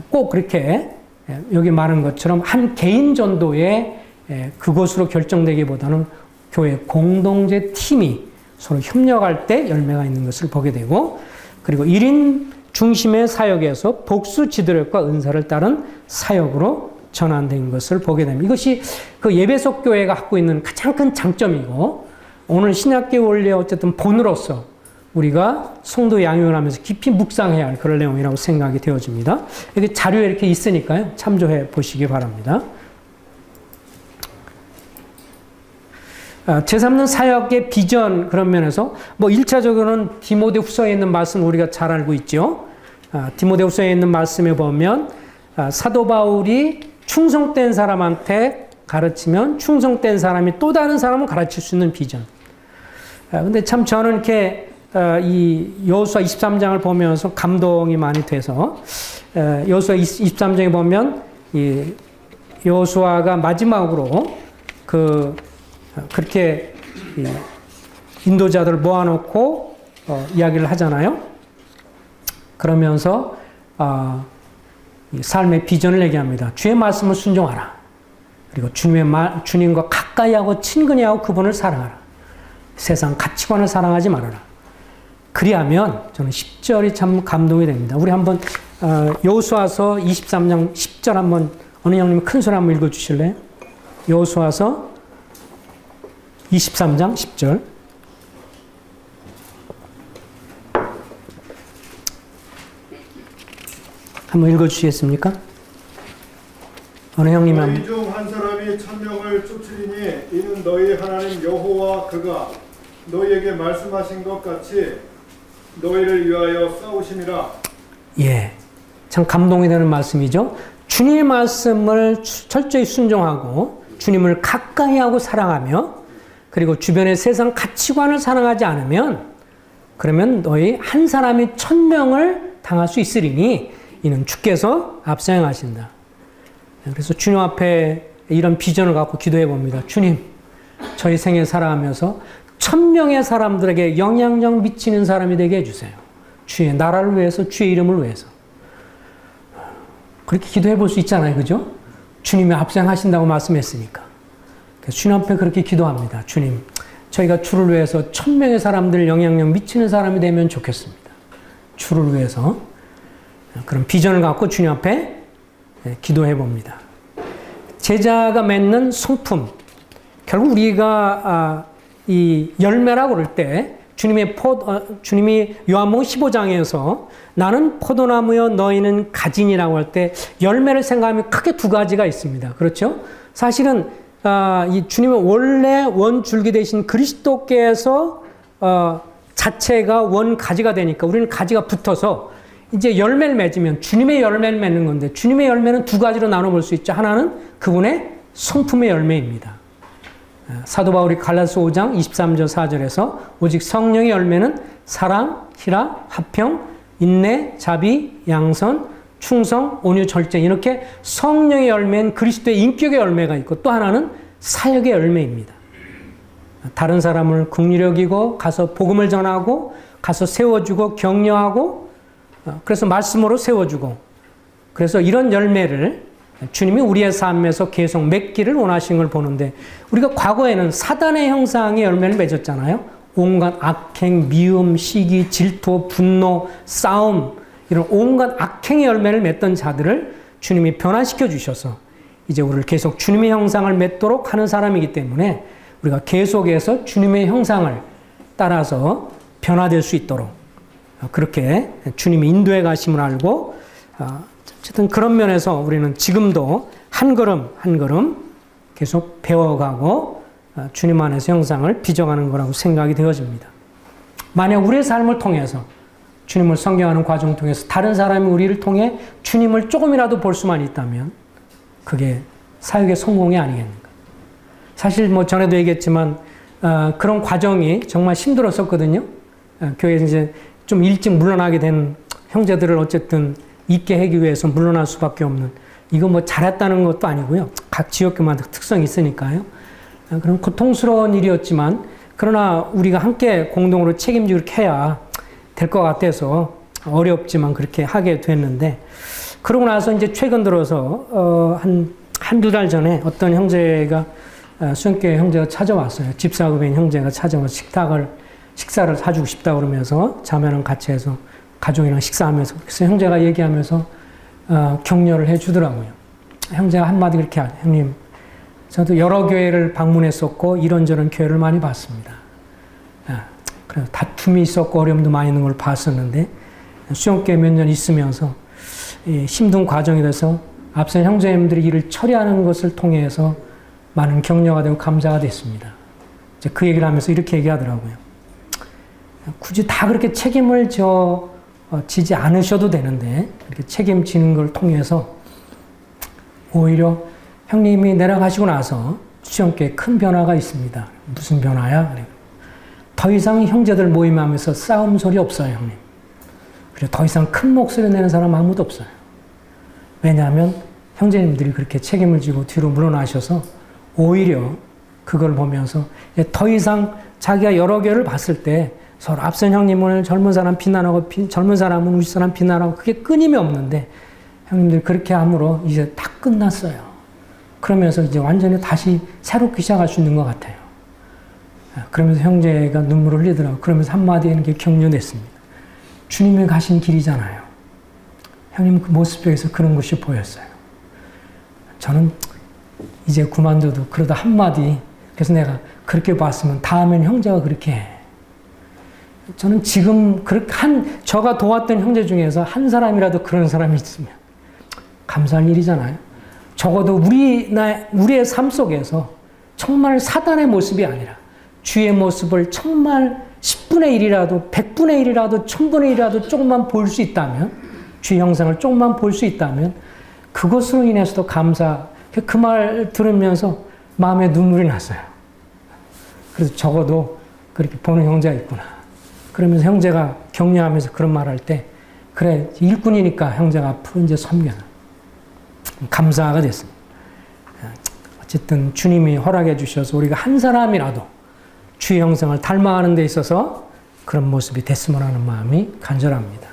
Speaker 1: 꼭 그렇게 여기 말한 것처럼 한 개인 전도에 그것으로 결정되기보다는 교회 공동체 팀이 서로 협력할 때 열매가 있는 것을 보게 되고, 그리고 1인 중심의 사역에서 복수 지도력과 은사를 따른 사역으로 전환된 것을 보게 됩니다. 이것이 그 예배석 교회가 갖고 있는 가장 큰 장점이고, 오늘 신약계 원리의 어쨌든 본으로서 우리가 성도 양육을 하면서 깊이 묵상해야 할 그런 내용이라고 생각이 되어집니다. 여기 자료에 이렇게 있으니까요. 참조해 보시기 바랍니다. 제3는 사역의 비전 그런 면에서 뭐 1차적으로는 디모데후서에 있는 말씀 우리가 잘 알고 있죠. 디모데후서에 있는 말씀에 보면 사도 바울이 충성된 사람한테 가르치면 충성된 사람이 또 다른 사람을 가르칠 수 있는 비전. 근데 참 저는 이렇게 이 여호수아 23장을 보면서 감동이 많이 돼서 여호수아 23장에 보면 이 여호수아가 마지막으로 그렇게 인도자들을 모아놓고 이야기를 하잖아요. 그러면서 삶의 비전을 얘기합니다. 주의 말씀을 순종하라. 그리고 주님과 가까이 하고 친근히 하고 그분을 사랑하라. 세상 가치관을 사랑하지 말아라. 그리하면 저는 10절이 참 감동이 됩니다. 우리 한번 여호수아서 23장 10절 한번 어느 형님 큰 소리 한번 읽어주실래요? 여호수아서 23장 10절. 한번 읽어주시겠습니까? 어느 형님
Speaker 2: 너희 중 한 사람이 1000명을 쫓으리니 이는 너희 하나님 여호와 그가 너희에게 말씀하신 것 같이 너희를 위하여 싸우심이라.
Speaker 1: 예, 참 감동이 되는 말씀이죠. 주님의 말씀을 철저히 순종하고 주님을 가까이 하고 사랑하며 그리고 주변의 세상 가치관을 사랑하지 않으면 그러면 너희 한 사람이 1000명을 당할 수 있으리니 이는 주께서 앞서 행하신다. 그래서 주님 앞에 이런 비전을 갖고 기도해 봅니다. 주님, 저희 생에 살아가면서 1000명의 사람들에게 영향력 미치는 사람이 되게 해주세요. 주의 나라를 위해서, 주의 이름을 위해서. 그렇게 기도해 볼 수 있잖아요. 그죠? 주님이 합생하신다고 말씀했으니까. 그래서 주님 앞에 그렇게 기도합니다. 주님, 저희가 주를 위해서 1000명의 사람들 영향력 미치는 사람이 되면 좋겠습니다. 주를 위해서. 그런 비전을 갖고 주님 앞에 기도해 봅니다. 제자가 맺는 성품. 결국 우리가 이 열매라고 그럴 때 주님이 요한복음 15장에서 나는 포도나무여 너희는 가진이라고 할 때 열매를 생각하면 크게 두 가지가 있습니다. 그렇죠? 사실은 이 주님의 원래 원줄기 되신 그리스도께서 자체가 원가지가 되니까 우리는 가지가 붙어서 이제 열매를 맺으면 주님의 열매를 맺는 건데 주님의 열매는 두 가지로 나눠볼 수 있죠. 하나는 그분의 성품의 열매입니다. 사도 바울이 갈라디아서 5장 23절 4절에서 오직 성령의 열매는 사랑, 희락, 화평, 인내, 자비, 양선, 충성, 온유, 절제 이렇게 성령의 열매는 그리스도의 인격의 열매가 있고 또 하나는 사역의 열매입니다. 다른 사람을 긍휼히 여기고 가서 복음을 전하고 가서 세워주고 격려하고 그래서 말씀으로 세워주고 그래서 이런 열매를 주님이 우리의 삶에서 계속 맺기를 원하신 걸 보는데 우리가 과거에는 사단의 형상의 열매를 맺었잖아요. 온갖 악행, 미움, 시기, 질투, 분노, 싸움 이런 온갖 악행의 열매를 맺던 자들을 주님이 변화시켜 주셔서 이제 우리를 계속 주님의 형상을 맺도록 하는 사람이기 때문에 우리가 계속해서 주님의 형상을 따라서 변화될 수 있도록 그렇게 주님이 인도해 가심을 알고 어쨌든 그런 면에서 우리는 지금도 한 걸음 한 걸음 계속 배워가고 주님 안에서 형상을 빚어가는 거라고 생각이 되어집니다. 만약 우리의 삶을 통해서 주님을 섬겨하는 과정 통해서 다른 사람이 우리를 통해 주님을 조금이라도 볼 수만 있다면 그게 사역의 성공이 아니겠는가. 사실 뭐 전에도 얘기했지만 그런 과정이 정말 힘들었었거든요. 교회에서 이제 좀 일찍 물러나게 된 형제들을 어쨌든 있게 하기 위해서 물러날 수밖에 없는 이거 뭐 잘했다는 것도 아니고요. 각 지역교마다 특성이 있으니까요. 그런 고통스러운 일이었지만 그러나 우리가 함께 공동으로 책임지고 이렇게 해야 될 것 같아서 어렵지만 그렇게 하게 됐는데, 그러고 나서 이제 최근 들어서 한두 달 전에 어떤 형제가 수영교회 형제가 찾아왔어요. 집사급인 형제가 찾아와서 식사를 사주고 싶다 그러면서 자매랑 같이 해서 가족이랑 식사하면서, 그래서 형제가 얘기하면서 격려를 해주더라고요. 형제가 한마디 그렇게 하죠. 형님, 저도 여러 교회를 방문했었고 이런저런 교회를 많이 봤습니다. 그래서 다툼이 있었고 어려움도 많이 있는 걸 봤었는데, 수영교회 몇 년 있으면서 힘든 과정이 돼서 앞선 형제님들이 일을 처리하는 것을 통해서 많은 격려가 되고 감사가 됐습니다. 이제 그 얘기를 하면서 이렇게 얘기하더라고요. 굳이 다 그렇게 책임을 지지 않으셔도 되는데, 이렇게 책임지는 걸 통해서 오히려 형님이 내려가시고 나서 수영교회에 큰 변화가 있습니다. 무슨 변화야? 더 이상 형제들 모임하면서 싸움 소리 없어요, 형님. 그리고 더 이상 큰 목소리 내는 사람 아무도 없어요. 왜냐하면 형제님들이 그렇게 책임을 지고 뒤로 물러나셔서 오히려 그걸 보면서 더 이상 자기가 여러 교회를 봤을 때 서로 앞선 형님은 젊은 사람 비난하고 젊은 사람은 우리 사람 비난하고 그게 끊임이 없는데, 형님들 그렇게 함으로 이제 다 끝났어요. 그러면서 이제 완전히 다시 새롭게 시작할 수 있는 것 같아요. 그러면서 형제가 눈물을 흘리더라고요. 그러면서 한마디 하는 게 격려됐습니다. 주님이 가신 길이잖아요. 형님 그 모습에서 그런 것이 보였어요. 저는 이제 그만둬도 그러다 한마디, 그래서 내가 그렇게 봤으면 다음엔 형제가 그렇게 해. 저는 지금 저가 도왔던 형제 중에서 한 사람이라도 그런 사람이 있으면 감사할 일이잖아요. 적어도 우리의 삶 속에서 정말 사단의 모습이 아니라 주의 모습을 정말 10분의 1이라도 100분의 1이라도 1000분의 1이라도 조금만 볼 수 있다면, 주의 형상을 조금만 볼 수 있다면 그것으로 인해서도 그 말 들으면서 마음에 눈물이 났어요. 그래서 적어도 그렇게 보는 형제가 있구나. 그러면서 형제가 격려하면서 그런 말 할 때, 그래 일꾼이니까 형제가 앞으로 이제 섬겨. 감사가 됐습니다. 어쨌든 주님이 허락해 주셔서 우리가 한 사람이라도 주의 형상을 닮아가는 데 있어서 그런 모습이 됐으면 하는 마음이 간절합니다.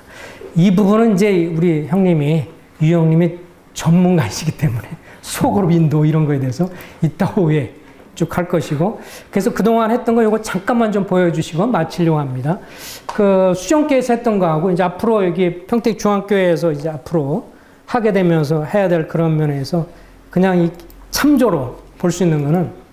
Speaker 1: 이 부분은 이제 우리 형님이, 유 형님이 전문가이시기 때문에 소그룹 인도 이런 거에 대해서 이따 후에 쭉 할 것이고, 그래서 그동안 했던 거 이거 잠깐만 좀 보여주시고 마치려고 합니다. 그 수정교회에서 했던 거하고 이제 앞으로 여기 평택중앙교회에서 이제 앞으로 하게 되면서 해야 될 그런 면에서 그냥 이 참조로 볼 수 있는 거는,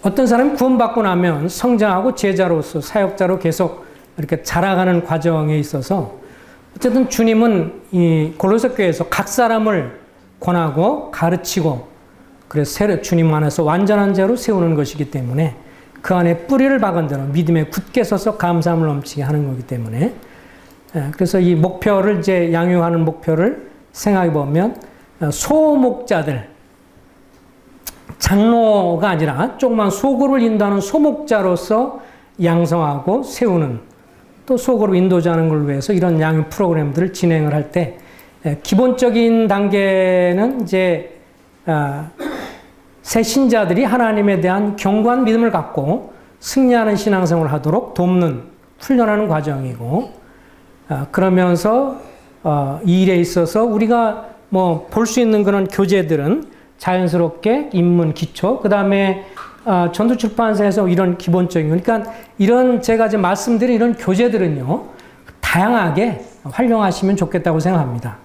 Speaker 1: 어떤 사람이 구원받고 나면 성장하고 제자로서 사역자로 계속 이렇게 자라가는 과정에 있어서 어쨌든 주님은 이 골로새 교회에서 각 사람을 권하고 가르치고, 그래서 주님 안에서 완전한 자로 세우는 것이기 때문에 그 안에 뿌리를 박은 대로 믿음에 굳게 서서 감사함을 넘치게 하는 거기 때문에, 그래서 이 목표를 이제 양육하는 목표를 생각해 보면 소목자들, 장로가 아니라 조그만 소그룹을 인도하는 소목자로서 양성하고 세우는, 또 소그룹 인도자하는 걸 위해서 이런 양육 프로그램들을 진행을 할 때 기본적인 단계는 이제 새 신자들이 하나님에 대한 견고한 믿음을 갖고 승리하는 신앙생활을 하도록 돕는, 훈련하는 과정이고, 그러면서 이 일에 있어서 우리가 뭐 볼 수 있는 그런 교재들은 자연스럽게 입문 기초, 그 다음에 전도출판사에서 이런 기본적인, 그러니까 이런 제가 지금 말씀드린 이런 교재들은요 다양하게 활용하시면 좋겠다고 생각합니다.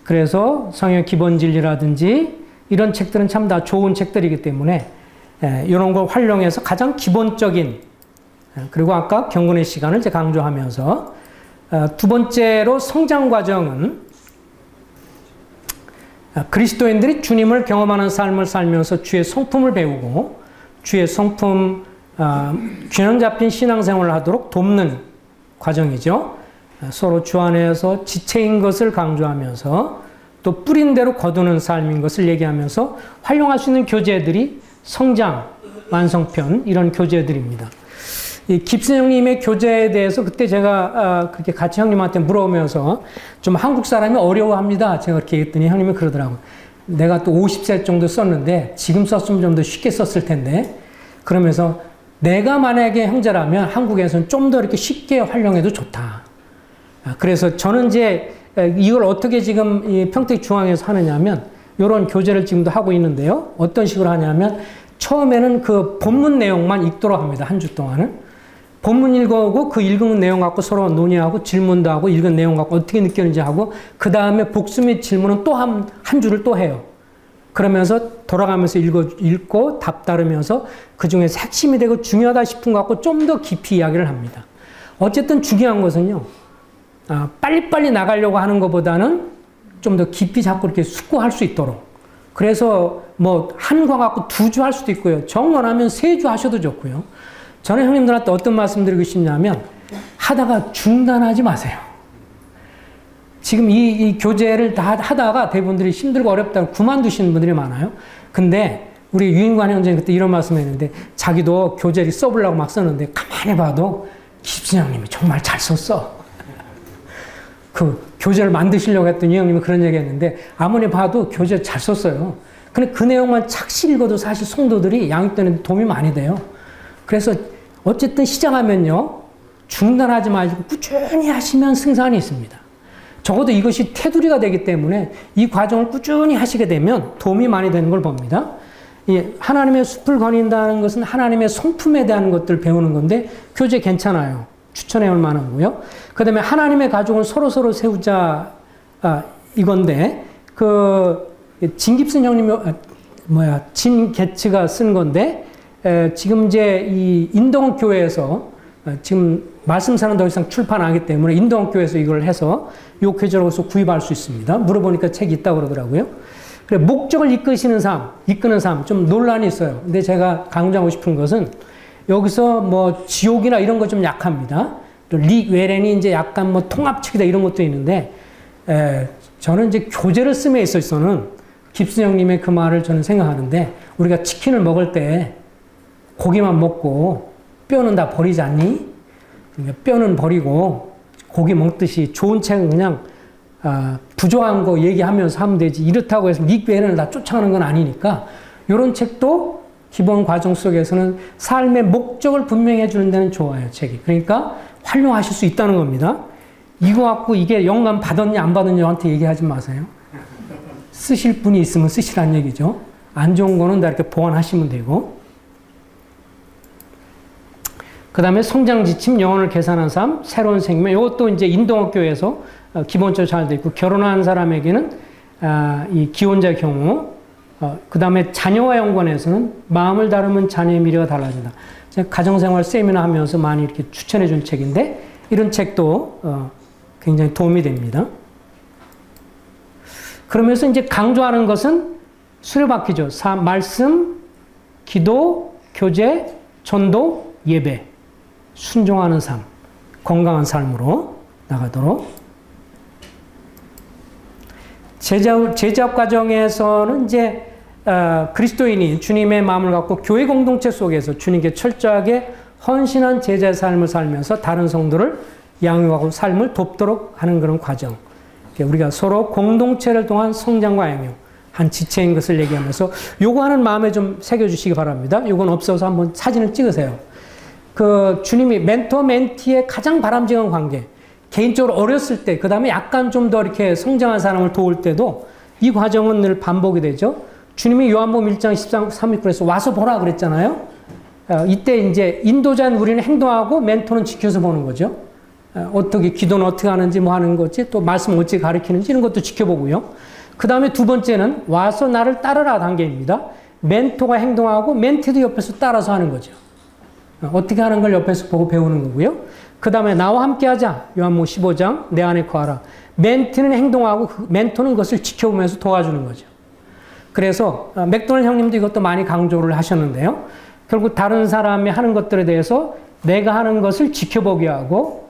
Speaker 1: 그래서 성경 기본 진리라든지 이런 책들은 참 다 좋은 책들이기 때문에 이런 걸 활용해서 가장 기본적인, 그리고 아까 경건의 시간을 이제 강조하면서 두 번째로 성장 과정은 그리스도인들이 주님을 경험하는 삶을 살면서 주의 성품을 배우고 주의 성품 균형 잡힌 신앙생활을 하도록 돕는 과정이죠. 서로 주 안에서 지체인 것을 강조하면서 또 뿌린 대로 거두는 삶인 것을 얘기하면서 활용할 수 있는 교재들이 성장, 완성편 이런 교재들입니다. 이 깁슨 형님의 교재에 대해서 그때 제가 그렇게 같이 형님한테 물어보면서 좀 한국 사람이 어려워합니다. 제가 그렇게 했더니 형님이 그러더라고요. 내가 또 50세 정도 썼는데 지금 썼으면 좀 더 쉽게 썼을 텐데, 그러면서 내가 만약에 형제라면 한국에서는 좀 더 이렇게 쉽게 활용해도 좋다. 그래서 저는 이제 이걸 어떻게 지금 이 평택중앙에서 하느냐면 이런 교재를 지금도 하고 있는데요. 어떤 식으로 하냐면 처음에는 그 본문 내용만 읽도록 합니다. 한 주 동안은. 본문 읽어오고 그 읽은 내용 갖고 서로 논의하고 질문도 하고 읽은 내용 갖고 어떻게 느꼈는지 하고 그 다음에 복수 및 질문은 또 한 줄을 또 해요. 그러면서 돌아가면서 읽고 답 따르면서 그 중에서 핵심이 되고 중요하다 싶은 것 갖고 좀 더 깊이 이야기를 합니다. 어쨌든 중요한 것은요. 빨리빨리 나가려고 하는 것보다는 좀 더 깊이 자꾸 이렇게 숙고할 수 있도록. 그래서 뭐 한 과 갖고 2주 할 수도 있고요. 정 원하면 3주 하셔도 좋고요. 저는 형님들한테 어떤 말씀 드리고 싶냐면 하다가 중단하지 마세요. 지금 이 교재를 다 하다가 대부분들이 힘들고 어렵다고 그만두시는 분들이 많아요. 근데 우리 유인관 형제는 그때 이런 말씀 했는데 자기도 교재를 써보려고 막 썼는데 가만히 봐도 기습신형님이 정말 잘 썼어. 그 교재를 만드시려고 했더니 형님이 그런 얘기 했는데 아무리 봐도 교재 잘 썼어요. 근데 그 내용만 착시 읽어도 사실 성도들이 양육되는 도움이 많이 돼요. 그래서 어쨌든 시작하면요. 중단하지 말고 꾸준히 하시면 승산이 있습니다. 적어도 이것이 테두리가 되기 때문에 이 과정을 꾸준히 하시게 되면 도움이 많이 되는 걸 봅니다. 하나님의 숲을 거닌다는 것은 하나님의 성품에 대한 것들을 배우는 건데 교재 괜찮아요. 추천해 올 만하고요. 그 다음에 하나님의 가족을 서로 세우자 이건데 진 깁슨 형님이 진 게츠가 쓴 건데 지금 이제 이 인도원 교회에서 지금 말씀사는 더 이상 출판 안 하기 때문에 인도원 교회에서 이걸 해서 이 교재로서 구입할 수 있습니다. 물어보니까 책이 있다고 그러더라고요. 그래, 목적을 이끄는 삶, 좀 논란이 있어요. 근데 제가 강조하고 싶은 것은 여기서 뭐 지옥이나 이런 거 좀 약합니다. 또 릭 웨렌이 이제 약간 뭐 통합측이다 이런 것도 있는데, 저는 이제 교재를 씀에 있어서는 깁슨 형님의 그 말을 저는 생각하는데, 우리가 치킨을 먹을 때 고기만 먹고 뼈는 다 버리지 않니? 그러니까 뼈는 버리고 고기 먹듯이 좋은 책은 그냥 부족한 거 얘기하면서 하면 되지. 이렇다고 해서 릭 웨렌을 다 쫓아가는 건 아니니까 이런 책도 기본 과정 속에서는 삶의 목적을 분명히 해주는 데는 좋아요, 책이. 그러니까 활용하실 수 있다는 겁니다. 이거 갖고 이게 영감 받았냐 안 받았냐 저한테 얘기하지 마세요. 쓰실 분이 있으면 쓰시란 얘기죠. 안 좋은 거는 다 이렇게 보완하시면 되고. 그 다음에 성장 지침, 영혼을 계산한 삶, 새로운 생명. 이것도 이제 인동학교에서 기본적으로 잘 돼 있고, 결혼한 사람에게는 이 기혼자의 경우, 그 다음에 자녀와 연관해서는 마음을 다루면 자녀의 미래가 달라진다. 제가 가정생활 세미나 하면서 많이 이렇게 추천해 준 책인데, 이런 책도 굉장히 도움이 됩니다. 그러면서 이제 강조하는 것은 수레바퀴죠. 말씀, 기도, 교제, 전도, 예배. 순종하는 삶, 건강한 삶으로 나가도록. 제작 과정에서는 이제 그리스도인이 주님의 마음을 갖고 교회 공동체 속에서 주님께 철저하게 헌신한 제자의 삶을 살면서 다른 성도를 양육하고 삶을 돕도록 하는 그런 과정. 우리가 서로 공동체를 통한 성장과 양육, 한 지체인 것을 얘기하면서 요거 하는 마음에 좀 새겨주시기 바랍니다. 요건 없어서 한번 사진을 찍으세요. 그 주님이 멘토 멘티의 가장 바람직한 관계, 개인적으로 어렸을 때, 그 다음에 약간 좀 더 이렇게 성장한 사람을 도울 때도 이 과정은 늘 반복이 되죠. 주님이 요한복음 1장 13절에서 와서 보라 그랬잖아요. 이때 이제 인도자인 우리는 행동하고 멘토는 지켜서 보는 거죠. 어떻게 기도는 어떻게 하는지 뭐 하는 거지, 또 말씀 어떻게 가르치는지 이런 것도 지켜보고요. 그 다음에 두 번째는 와서 나를 따르라 단계입니다. 멘토가 행동하고 멘티도 옆에서 따라서 하는 거죠. 어떻게 하는 걸 옆에서 보고 배우는 거고요. 그 다음에 나와 함께 하자. 요한복음 15장 내 안에 거하라. 멘티는 행동하고 멘토는 그것을 지켜보면서 도와주는 거죠. 그래서 맥도날드 형님도 이것도 많이 강조를 하셨는데요. 결국 다른 사람이 하는 것들에 대해서 내가 하는 것을 지켜보게 하고,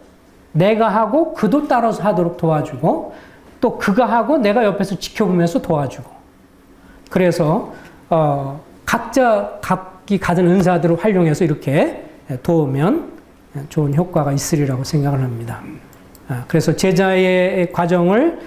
Speaker 1: 내가 하고 그도 따라서 하도록 도와주고, 또 그가 하고 내가 옆에서 지켜보면서 도와주고. 그래서 각기 가진 은사들을 활용해서 이렇게 도우면 좋은 효과가 있으리라고 생각을 합니다. 그래서 제자의 과정을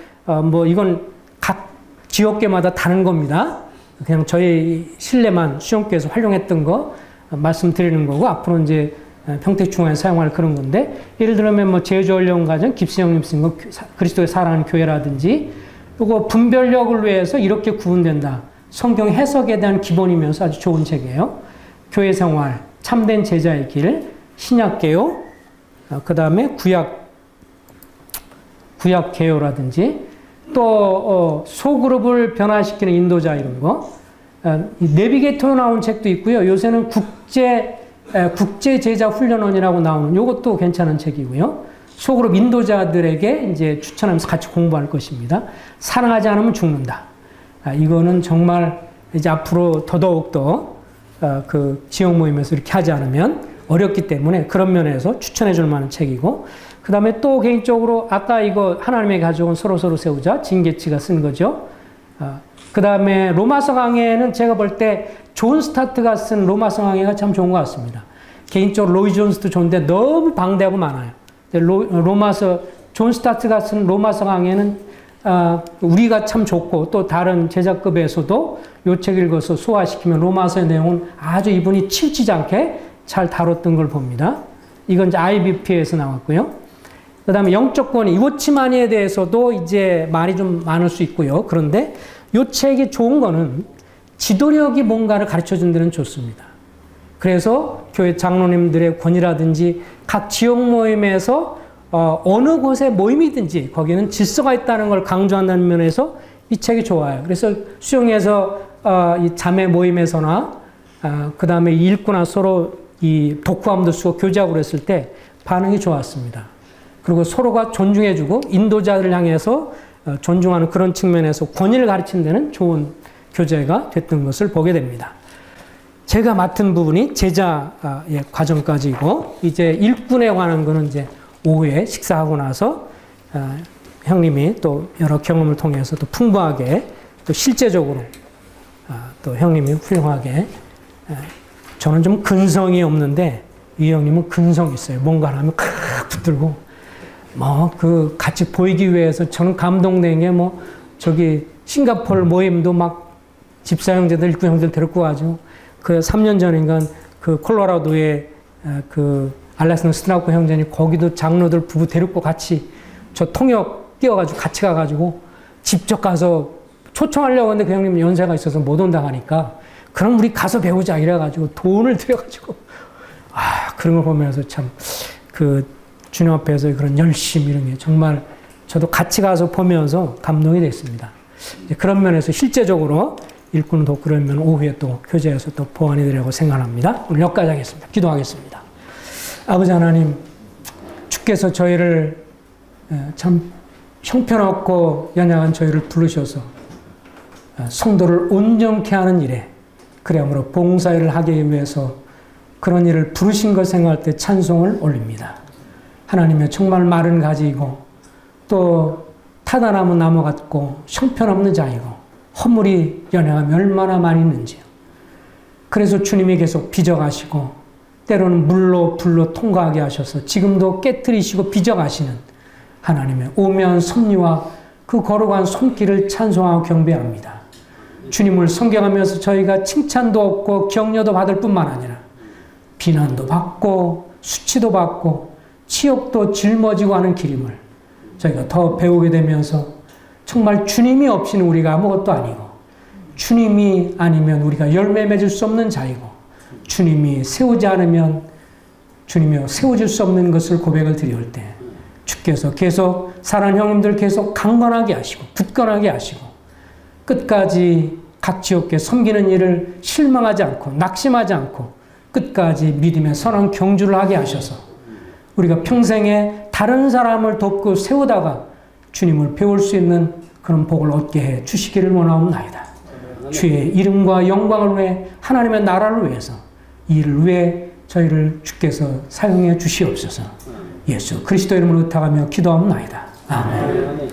Speaker 1: 뭐 이건 각 지역계마다 다른 겁니다. 그냥 저희 신뢰만 수영교에서 활용했던 거 말씀드리는 거고, 앞으로 이제 평택중앙에 사용할 그런 건데, 예를 들면 뭐 제주언론가정 김수영님 쓴 거 그리스도의 사랑하는 교회라든지, 요거 분별력을 위해서 이렇게 구분된다. 성경 해석에 대한 기본이면서 아주 좋은 책이에요. 교회 생활, 참된 제자의 길, 신약개요, 그 다음에 구약개요라든지, 또 소그룹을 변화시키는 인도자 이런 거, 내비게이터로 나온 책도 있고요. 요새는 국제 제자 훈련원이라고 나오는 요것도 괜찮은 책이고요. 소그룹 인도자들에게 이제 추천하면서 같이 공부할 것입니다. 사랑하지 않으면 죽는다. 이거는 정말 이제 앞으로 더더욱더 그 지역 모임에서 이렇게 하지 않으면 어렵기 때문에 그런 면에서 추천해 줄 만한 책이고, 그 다음에 또 개인적으로 아까 이거 하나님의 가족은 서로서로 세우자, 진게치가 쓴 거죠. 그 다음에 로마서 강해는 제가 볼 때 존 스타트가 쓴 로마서 강해가 참 좋은 것 같습니다. 개인적으로 로이 존스도 좋은데 너무 방대하고 많아요. 존 스타트가 쓴 로마서 강해는 우리가 참 좋고, 또 다른 제자급에서도 이 책 읽어서 소화시키면 로마서의 내용은 아주 이분이 치우치지 않게 잘 다뤘던 걸 봅니다. 이건 이제 IBP에서 나왔고요. 그 다음에 영적 권위, 이워치마니에 대해서도 이제 말이 좀 많을 수 있고요. 그런데 이 책이 좋은 거는 지도력이 뭔가를 가르쳐 준 데는 좋습니다. 그래서 교회 장로님들의 권위라든지 각 지역 모임에서 어느 곳에 모임이든지 거기는 질서가 있다는 걸 강조한다는 면에서 이 책이 좋아요. 그래서 수영에서 이 자매 모임에서나 그 다음에 읽거나 서로 이 독후감도 쓰고 교제하고 그랬을 때 반응이 좋았습니다. 그리고 서로가 존중해주고 인도자들을 향해서 존중하는 그런 측면에서 권위를 가르치는 데는 좋은 교재가 됐던 것을 보게 됩니다. 제가 맡은 부분이 제자의 과정까지고, 이제 일꾼에 관한 거는 이제 오후에 식사하고 나서 형님이 또 여러 경험을 통해서 또 풍부하게 또 실제적으로 또 형님이 훌륭하게, 저는 좀 근성이 없는데 이 형님은 근성이 있어요. 뭔가를 하면 칵 붙들고 뭐 그 같이 보이기 위해서 저는 감동된 게 뭐 저기 싱가포르 모임도 막 집사 형제들, 일꾼 형제들 데리고 가지고 그 3년 전인가 그 콜로라도에 그 알렉산더 스트라우크 형제님 거기도 장로들 부부 데리고 같이 저 통역 뛰어가지고 같이 가가지고 직접 가서 초청하려고 하는데 그 형님 연세가 있어서 못 온다 하니까 그럼 우리 가서 배우자 이래가지고 돈을 들여가지고 그런 걸 보면서 참 그 주님 앞에서 그런 열심 이런 게 정말 저도 같이 가서 보면서 감동이 됐습니다. 그런 면에서 실제적으로 일꾼은 또 그러면 오후에 또 교재에서 또 보완해 드리려고 생각합니다. 오늘 여기까지 하겠습니다. 기도하겠습니다. 아버지 하나님, 주께서 저희를 참 형편없고 연약한 저희를 부르셔서 성도를 온전케 하는 일에, 그러므로 봉사일을 하기 위해서 그런 일을 부르신 걸 생각할 때 찬송을 올립니다. 하나님의 정말 마른 가지이고 또 타다나무 나무 같고 형편없는 자이고 허물이 연약함이 얼마나 많이 있는지요. 그래서 주님이 계속 빚어가시고 때로는 물로 불로 통과하게 하셔서 지금도 깨트리시고 빚어가시는 하나님의 오묘한 섭리와 그 거룩한 손길을 찬송하고 경배합니다. 주님을 섬겨가면서 저희가 칭찬도 얻고 격려도 받을 뿐만 아니라 비난도 받고 수치도 받고 치욕도 짊어지고 하는 길임을 저희가 더 배우게 되면서 정말 주님이 없이는 우리가 아무것도 아니고, 주님이 아니면 우리가 열매 맺을 수 없는 자이고, 주님이 세우지 않으면 주님이 세워질 수 없는 것을 고백을 드릴 때 주께서 계속 사랑하는 형님들 계속 강건하게 하시고 굳건하게 하시고 끝까지 각 지역에 섬기는 일을 실망하지 않고 낙심하지 않고 끝까지 믿음의 선한 경주를 하게 하셔서 우리가 평생에 다른 사람을 돕고 세우다가 주님을 배울 수 있는 그런 복을 얻게 해 주시기를 원하옵나이다. 주의 이름과 영광을 위해, 하나님의 나라를 위해서, 이 일을 위해 저희를 주께서 사용해 주시옵소서. 예수 그리스도 이름으로 부탁하며 기도하옵나이다. 아멘.